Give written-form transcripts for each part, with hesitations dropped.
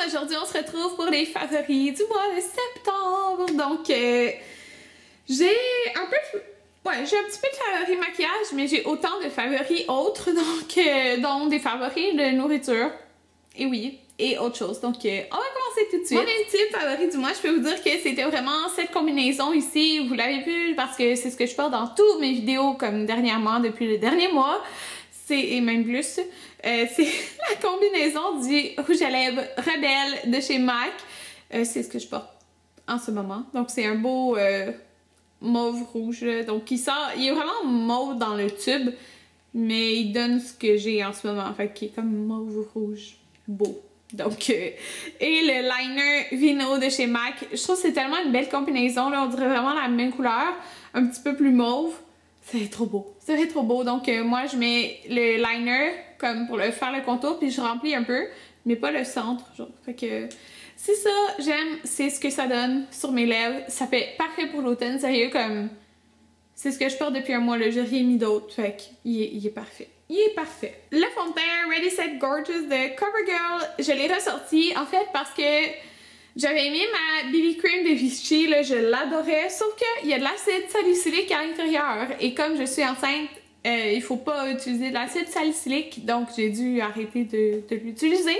aujourd'hui on se retrouve pour les favoris du mois de septembre. Donc j'ai un peu... Ouais, j'ai un petit peu de favoris maquillage, mais j'ai autant de favoris autres, donc dont des favoris de nourriture. Et oui, et autre chose. Donc on va commencer tout de suite. Mon ultime favori du mois, je peux vous dire que c'était vraiment cette combinaison ici. Vous l'avez vu parce que c'est ce que je porte dans toutes mes vidéos comme dernièrement, depuis le dernier mois. Et même plus, c'est la combinaison du rouge à lèvres Rebelle de chez MAC. C'est ce que je porte en ce moment. Donc c'est un beau mauve rouge. Donc il est vraiment mauve dans le tube, mais il donne ce que j'ai en ce moment. Fait qu'il est comme mauve rouge beau. Donc, et le liner Vino de chez MAC. Je trouve que c'est tellement une belle combinaison. Là, on dirait vraiment la même couleur, un petit peu plus mauve. C'est trop beau. C'est trop beau. Donc, moi, je mets le liner comme pour faire le contour, puis je remplis un peu, mais pas le centre. Genre. Fait que c'est ça, j'aime. C'est ce que ça donne sur mes lèvres. Ça fait parfait pour l'automne. Sérieux, comme c'est ce que je porte depuis un mois. J'ai rien mis d'autre. Fait qu'il est parfait. Il est parfait. Le fond de teint Ready Set Gorgeous de CoverGirl, je l'ai ressorti en fait parce que j'avais aimé ma BB Cream de Vichy, là, je l'adorais, sauf qu'il y a de l'acide salicylique à l'intérieur et comme je suis enceinte, il faut pas utiliser de l'acide salicylique, donc j'ai dû arrêter de l'utiliser,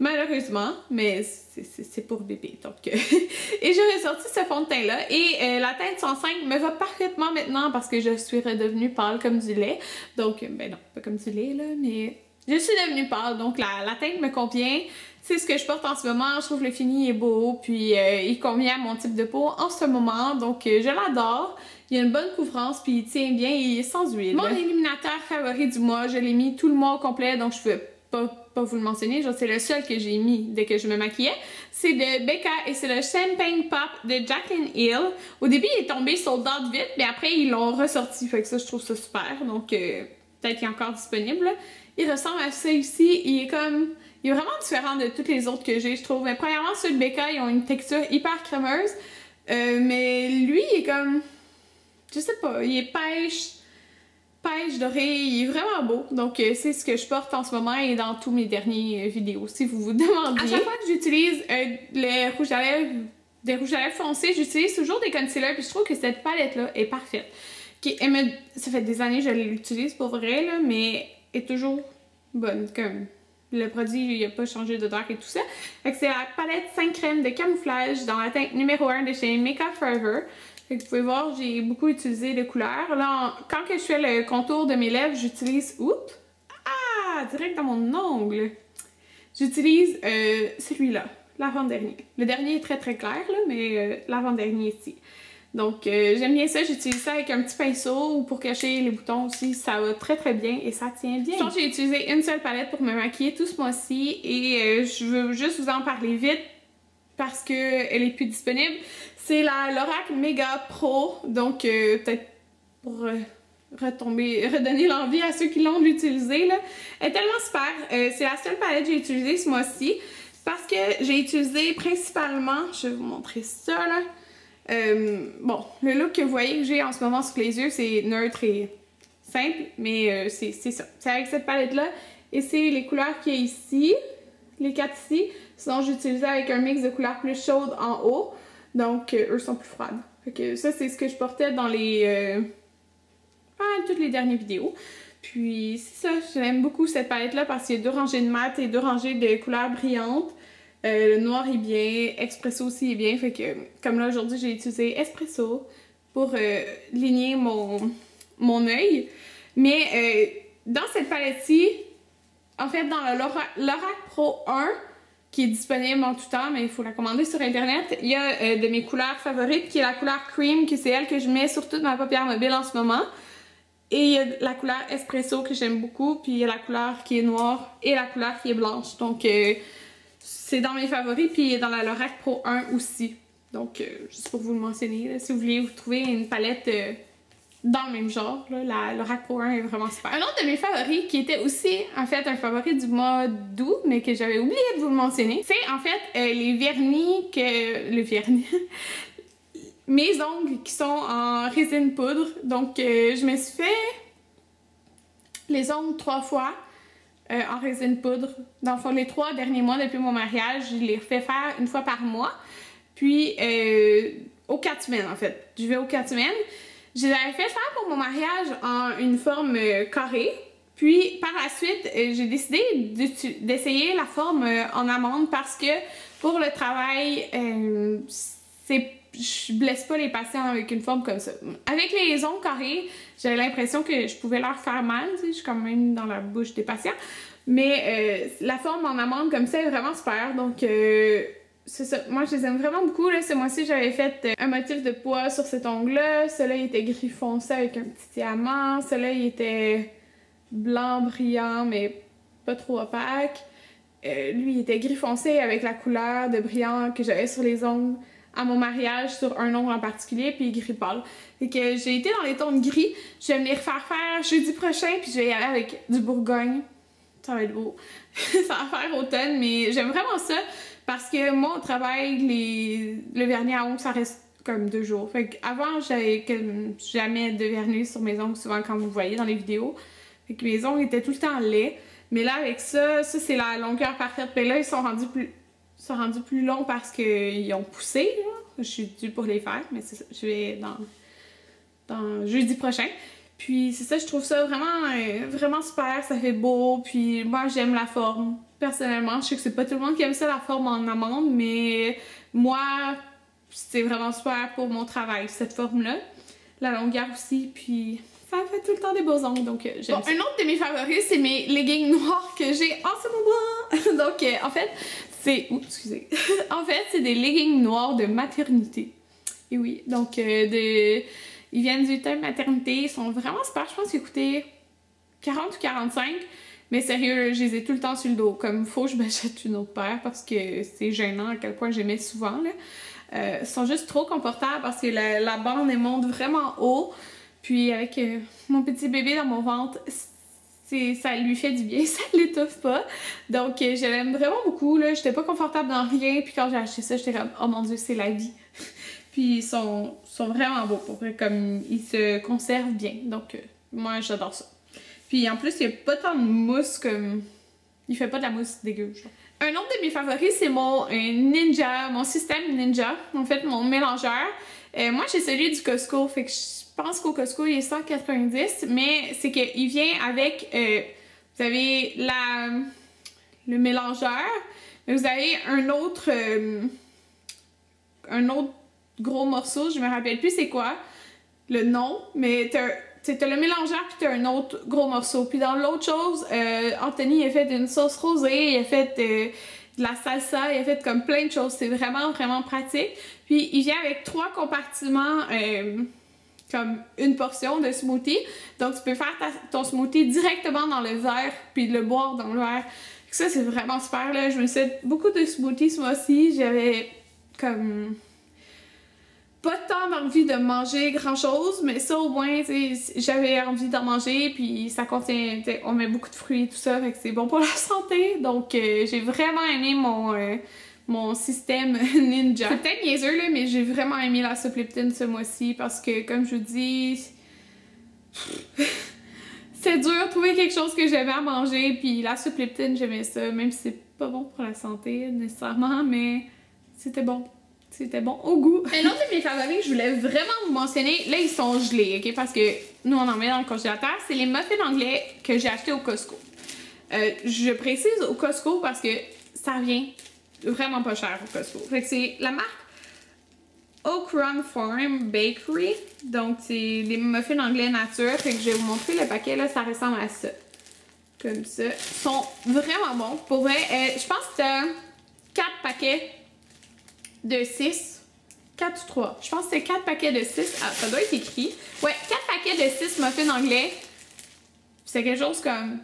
malheureusement, mais c'est pour bébé, donc... Et j'ai ressorti ce fond de teint-là, et la teinte 105 me va parfaitement maintenant parce que je suis redevenue pâle comme du lait, donc, ben non, pas comme du lait, là, mais... Je suis devenue pâle, donc la teinte me convient. C'est ce que je porte en ce moment. Je trouve le fini est beau, puis il convient à mon type de peau en ce moment. Donc je l'adore. Il y a une bonne couvrance, puis il tient bien et il est sans huile. Mon illuminateur favori du mois, je l'ai mis tout le mois au complet, donc je ne peux pas vous le mentionner. C'est le seul que j'ai mis dès que je me maquillais. C'est de Becca et c'est le Champagne Pop de Jaclyn Hill. Au début, il est tombé sold out vite, mais après, ils l'ont ressorti. Fait que ça, je trouve ça super. Donc peut-être qu'il est encore disponible. Il ressemble à ça ici, il est vraiment différent de toutes les autres que j'ai, je trouve. Mais premièrement, ceux de Becca, ils ont une texture hyper crémeuse, mais lui, il est comme, je sais pas, il est pêche doré, il est vraiment beau. Donc c'est ce que je porte en ce moment et dans tous mes dernières vidéos, si vous vous demandiez. À chaque fois que j'utilise des rouges à lèvres foncés, j'utilise toujours des concealers, puis je trouve que cette palette-là est parfaite. Ça fait des années que je l'utilise pour vrai, là, mais est toujours bonne, comme le produit il n'a pas changé d'odeur et tout ça. Fait que c'est la palette 5 crèmes de camouflage dans la teinte numéro 1 de chez Makeup Forever. Fait que vous pouvez voir, j'ai beaucoup utilisé de couleurs. Là, quand que je fais le contour de mes lèvres, j'utilise... Oups! Ah! Direct dans mon ongle! J'utilise celui-là, l'avant-dernier. Le dernier est très très clair, là, mais l'avant-dernier ici. Donc j'aime bien ça, j'utilise ça avec un petit pinceau ou pour cacher les boutons aussi, ça va très très bien et ça tient bien. Je pense que j'ai utilisé une seule palette pour me maquiller tout ce mois-ci et je veux juste vous en parler vite parce qu'elle est plus disponible. C'est la Lorac Mega Pro, donc peut-être pour redonner l'envie à ceux qui l'ont l'utiliser. Elle est tellement super, c'est la seule palette que j'ai utilisée ce mois-ci parce que j'ai utilisé principalement, je vais vous montrer ça là. Bon, le look que vous voyez que j'ai en ce moment sur les yeux, c'est neutre et simple, mais c'est ça. C'est avec cette palette-là, et c'est les couleurs qu'il y a ici, les 4 ici. Sinon, j'utilisais avec un mix de couleurs plus chaudes en haut, donc eux sont plus froides. Fait que ça, c'est ce que je portais dans toutes les dernières vidéos. Puis c'est ça, j'aime beaucoup cette palette-là parce qu'il y a 2 rangées de mat et 2 rangées de couleurs brillantes. Le noir est bien, Espresso aussi est bien, fait que comme là aujourd'hui j'ai utilisé Espresso pour ligner mon œil. Mais dans cette palette-ci, en fait dans le Lorac Pro 1, qui est disponible en tout temps, mais il faut la commander sur internet, il y a de mes couleurs favorites qui est la couleur Cream, que c'est elle que je mets sur toute ma paupière mobile en ce moment. Et il y a la couleur Espresso que j'aime beaucoup, puis il y a la couleur qui est noire et la couleur qui est blanche. Donc c'est dans mes favoris, puis dans la Lorac Pro 1 aussi. Donc, juste pour vous le mentionner, là, si vous voulez vous trouver une palette dans le même genre, là, la Lorac Pro 1 est vraiment super. Un autre de mes favoris, qui était aussi, en fait, un favori du mois d'août, mais que j'avais oublié de vous le mentionner, c'est, en fait, les vernis mes ongles qui sont en résine poudre. Donc, je me suis fait les ongles 3 fois. en résine poudre. Dans le fond, les 3 derniers mois depuis mon mariage, je les refais faire une fois par mois. Puis, aux 4 semaines, en fait. Je vais aux 4 semaines. Je les avais fait faire pour mon mariage en une forme carrée. Puis, par la suite, j'ai décidé d'essayer la forme en amande parce que pour le travail, je blesse pas les patients avec une forme comme ça. Avec les ongles carrés, j'avais l'impression que je pouvais leur faire mal, tu sais, je suis quand même dans la bouche des patients. Mais la forme en amande comme ça est vraiment super, donc c'est ça. Moi, je les aime vraiment beaucoup. Là, ce mois-ci, j'avais fait un motif de pois sur cet ongle-là. Celui-là, il était gris foncé avec un petit diamant. Celui-là, il était blanc brillant, mais pas trop opaque. Lui, il était gris foncé avec la couleur de brillant que j'avais sur les ongles à mon mariage, sur un ongle en particulier, puis gris pâle. Fait que j'ai été dans les tons de gris. Je vais me les refaire faire jeudi prochain, puis je vais y aller avec du Bourgogne. Ça va être beau. Ça va faire automne, mais j'aime vraiment ça parce que moi, au travail, le vernis à ongles, ça reste comme 2 jours. Fait qu'avant, j'avais jamais de vernis sur mes ongles, souvent quand vous voyez dans les vidéos. Fait que mes ongles étaient tout le temps laids. Mais là, avec ça c'est la longueur parfaite. Puis là, ils sont rendus plus longs parce qu'ils ont poussé, là. Je suis due pour les faire, mais c'est ça. Je vais dans jeudi prochain. Puis c'est ça, je trouve ça vraiment super, ça fait beau. Puis moi, j'aime la forme. Personnellement, je sais que c'est pas tout le monde qui aime ça, la forme en amande, mais moi, c'est vraiment super pour mon travail, cette forme-là. La longueur aussi, puis ça fait tout le temps des beaux ongles, donc j'aime ça. Un autre de mes favoris, c'est mes leggings noirs que j'ai en ce moment. Donc, en fait, c'est... Oups, excusez. En fait, c'est des leggings noirs de maternité. Et oui, donc ils viennent du thème maternité, ils sont vraiment super. Je pense qu'ils coûtaient 40 ou 45. Mais sérieux, je les ai tout le temps sur le dos. Comme faut que je m'achète une autre paire parce que c'est gênant à quel point je les mets souvent, là. Ils sont juste trop confortables parce que la bande elle monte vraiment haut. Puis avec mon petit bébé dans mon ventre, ça lui fait du bien, ça l'étouffe pas. Donc je l'aime vraiment beaucoup, là. J'étais pas confortable dans rien. Puis quand j'ai acheté ça, j'étais comme oh mon dieu, c'est la vie. Puis ils sont vraiment beaux pour vrai, comme ils se conservent bien. Donc moi j'adore ça. Puis en plus, il n'y a pas tant de mousse comme... Il fait pas de la mousse dégueu, genre. Un autre de mes favoris, c'est mon Ninja, mon système Ninja. En fait, mon mélangeur. Moi, j'ai celui du Costco, fait que je pense qu'au Costco, il est 190. Mais c'est qu'il vient avec... vous avez le mélangeur, mais vous avez un autre gros morceau, je me rappelle plus c'est quoi le nom, mais t'as le mélangeur puis t'as un autre gros morceau. Puis dans l'autre chose, Anthony il a fait une sauce rosée, il a fait de la salsa, il a fait comme plein de choses. C'est vraiment pratique. Puis il vient avec 3 compartiments comme une portion de smoothie. Donc tu peux faire ton smoothie directement dans le verre puis le boire dans le verre. Ça c'est vraiment super là. Je me suis fait beaucoup de smoothies ce mois-ci. J'avais comme... pas tant d'envie de manger grand chose, mais ça au moins, j'avais envie d'en manger, puis ça contient, on met beaucoup de fruits et tout ça, fait que c'est bon pour la santé. Donc j'ai vraiment aimé mon système Ninja. C'est peut-être niaiseux là, mais j'ai vraiment aimé la soupe Lipton ce mois-ci parce que comme je vous dis, c'est dur de trouver quelque chose que j'aimais à manger, puis la soupe Lipton j'aimais ça, même si c'est pas bon pour la santé nécessairement, mais c'était bon. C'était bon au goût. Un autre de mes favoris que je voulais vraiment vous mentionner, là ils sont gelés, ok? Parce que nous on en met dans le congélateur, c'est les muffins anglais que j'ai achetés au Costco. Je précise au Costco parce que ça revient vraiment pas cher au Costco. Fait que c'est la marque Oak Run Farm Bakery. Donc c'est les muffins anglais nature. Fait que je vais vous montrer le paquet là, ça ressemble à ça. Comme ça. Ils sont vraiment bons. Pour vrai, je pense que t'as 4 paquets de 6. 4 ou 3. Je pense que c'est 4 paquets de 6. Ah, ça doit être écrit. Ouais, 4 paquets de 6 muffins anglais. C'est quelque chose comme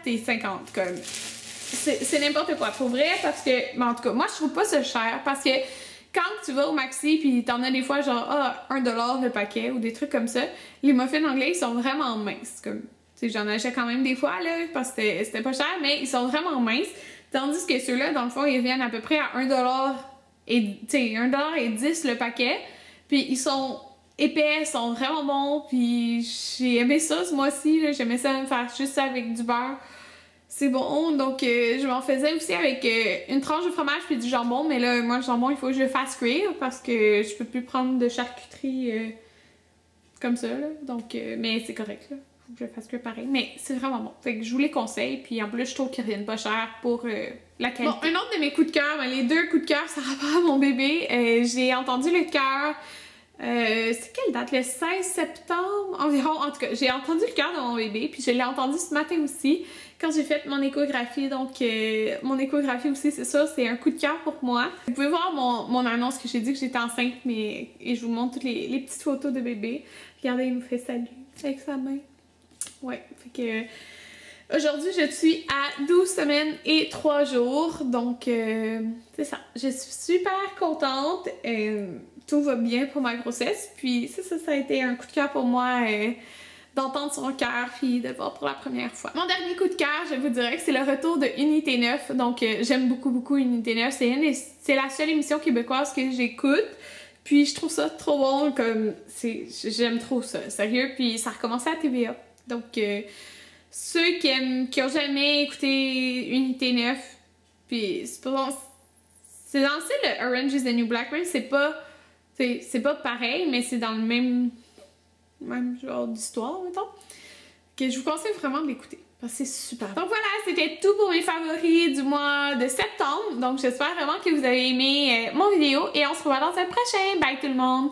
4,50 comme. C'est n'importe quoi. Pour vrai, parce que. Mais en tout cas, moi, je trouve pas ça cher. Parce que quand tu vas au Maxi, puis t'en as des fois genre, ah, 1$ le paquet ou des trucs comme ça, les muffins anglais, ils sont vraiment minces. Comme, tu sais, j'en achète quand même des fois, là, parce que c'était pas cher, mais ils sont vraiment minces. Tandis que ceux-là, dans le fond, ils viennent à peu près à 1$ et 10$ le paquet. Puis ils sont épais, sont vraiment bons, puis j'ai aimé ça ce mois-ci, j'aimais ça me faire juste ça avec du beurre. C'est bon, donc je m'en faisais aussi avec une tranche de fromage puis du jambon, mais là, moi, le jambon, il faut que je le fasse cuire parce que je peux plus prendre de charcuterie comme ça, là. Donc, mais c'est correct, là. Faut que je le fasse cuire pareil, mais c'est vraiment bon. Fait que je vous les conseille, puis en plus, je trouve qu'ils reviennent pas cher pour la qualité. Bon, un autre de mes coups de cœur, les deux coups de cœur, ça rapport à mon bébé. J'ai entendu le cœur... c'est quelle date? Le 16 septembre environ. En tout cas, j'ai entendu le cœur de mon bébé, puis je l'ai entendu ce matin aussi, quand j'ai fait mon échographie. Donc, mon échographie aussi, c'est ça, c'est un coup de cœur pour moi. Vous pouvez voir mon annonce que j'ai dit que j'étais enceinte, et je vous montre toutes les petites photos de bébé. Regardez, il nous fait salut avec sa main. Ouais, fait que... Aujourd'hui, je suis à 12 semaines et 3 jours, donc c'est ça. Je suis super contente. Tout va bien pour ma grossesse. Puis ça a été un coup de cœur pour moi d'entendre son cœur puis de le voir pour la première fois. Mon dernier coup de cœur, je vous dirais que c'est le retour de Unité 9. Donc j'aime beaucoup Unité 9. C'est la seule émission québécoise que j'écoute. Puis je trouve ça trop bon, comme j'aime trop ça, sérieux. Puis ça a recommencé à TVA. Donc ceux qui ont jamais écouté Unité 9, puis c'est dans le style Orange is the New Black, même c'est pas pareil, mais c'est dans le même genre d'histoire, mettons. Que je vous conseille vraiment de l'écouter, parce que c'est super. Donc voilà, c'était tout pour mes favoris du mois de septembre. Donc j'espère vraiment que vous avez aimé mon vidéo, et on se revoit dans un prochain. Bye tout le monde!